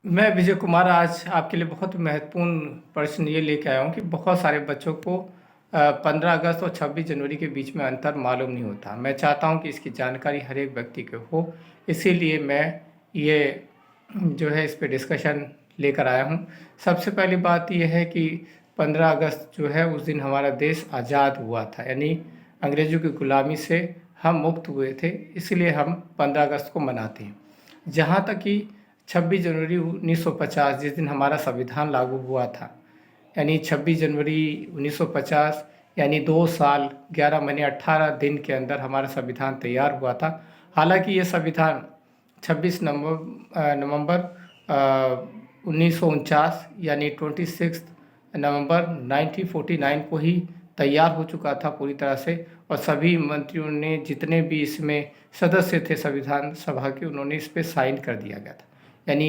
मैं विजय कुमार आज आपके लिए बहुत महत्वपूर्ण प्रश्न ये लेके आया हूँ कि बहुत सारे बच्चों को 15 अगस्त और 26 जनवरी के बीच में अंतर मालूम नहीं होता। मैं चाहता हूँ कि इसकी जानकारी हर एक व्यक्ति को हो, इसीलिए मैं ये जो है इस पे डिस्कशन लेकर आया हूँ। सबसे पहली बात यह है कि 15 अगस्त जो है उस दिन हमारा देश आज़ाद हुआ था, यानी अंग्रेज़ों की गुलामी से हम मुक्त हुए थे, इसलिए हम 15 अगस्त को मनाते हैं। जहाँ तक कि 26 जनवरी 1950 जिस दिन हमारा संविधान लागू हुआ था, यानी 26 जनवरी 1950 यानी 2 साल 11 महीने 18 दिन के अंदर हमारा संविधान तैयार हुआ था। हालांकि ये संविधान 26 नवंबर 1949 यानी 26 नवंबर 1949 को ही तैयार हो चुका था पूरी तरह से, और सभी मंत्रियों ने, जितने भी इसमें सदस्य थे संविधान सभा के, उन्होंने इस पे साइन कर दिया गया था। यानी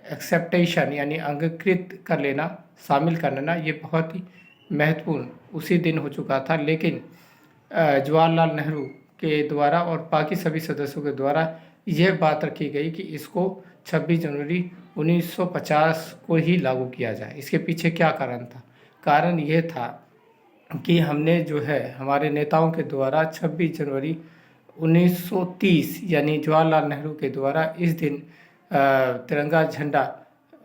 एक्सेप्टेशन यानी अंगीकृत कर लेना, शामिल कर लेना, ये बहुत ही महत्वपूर्ण उसी दिन हो चुका था। लेकिन जवाहरलाल नेहरू के द्वारा और बाकी सभी सदस्यों के द्वारा यह बात रखी गई कि इसको 26 जनवरी 1950 को ही लागू किया जाए। इसके पीछे क्या कारण था? कारण यह था कि हमने जो है हमारे नेताओं के द्वारा 26 जनवरी 1930 यानी जवाहरलाल नेहरू के द्वारा इस दिन तिरंगा झंडा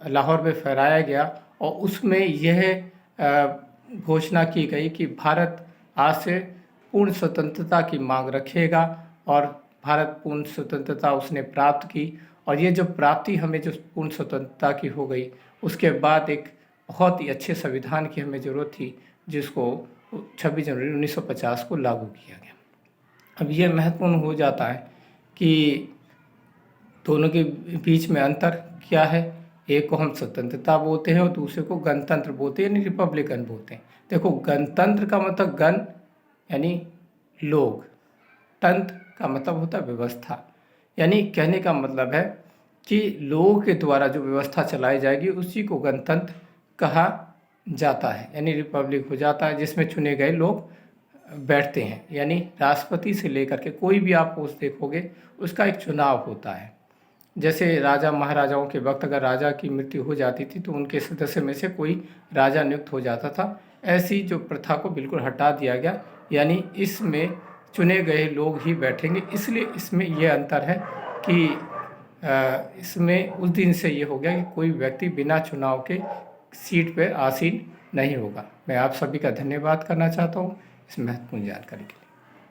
लाहौर में फहराया गया, और उसमें यह घोषणा की गई कि भारत आज से पूर्ण स्वतंत्रता की मांग रखेगा, और भारत पूर्ण स्वतंत्रता उसने प्राप्त की। और ये जो प्राप्ति हमें जो पूर्ण स्वतंत्रता की हो गई, उसके बाद एक बहुत ही अच्छे संविधान की हमें ज़रूरत थी, जिसको 26 जनवरी 1950 को लागू किया गया। अब ये महत्वपूर्ण हो जाता है कि दोनों के बीच में अंतर क्या है। एक को हम स्वतंत्रता बोलते हैं और दूसरे को गणतंत्र बोलते हैं, यानी रिपब्लिकन बोलते हैं। देखो, गणतंत्र का मतलब गण यानी लोग, तंत्र का मतलब होता है व्यवस्था, यानी कहने का मतलब है कि लोगों के द्वारा जो व्यवस्था चलाई जाएगी उसी को गणतंत्र कहा जाता है, यानी रिपब्लिक हो जाता है, जिसमें चुने गए लोग बैठते हैं। यानी राष्ट्रपति से लेकर के कोई भी आप पोस्ट देखोगे उसका एक चुनाव होता है। जैसे राजा महाराजाओं के वक्त अगर राजा की मृत्यु हो जाती थी तो उनके सदस्य में से कोई राजा नियुक्त हो जाता था। ऐसी जो प्रथा को बिल्कुल हटा दिया गया, यानी इसमें चुने गए लोग ही बैठेंगे। इसलिए इसमें यह अंतर है कि इसमें उस दिन से ये हो गया कि कोई व्यक्ति बिना चुनाव के सीट पर आसीन नहीं होगा। मैं आप सभी का धन्यवाद करना चाहता हूँ इस महत्वपूर्ण जानकारी के लिए।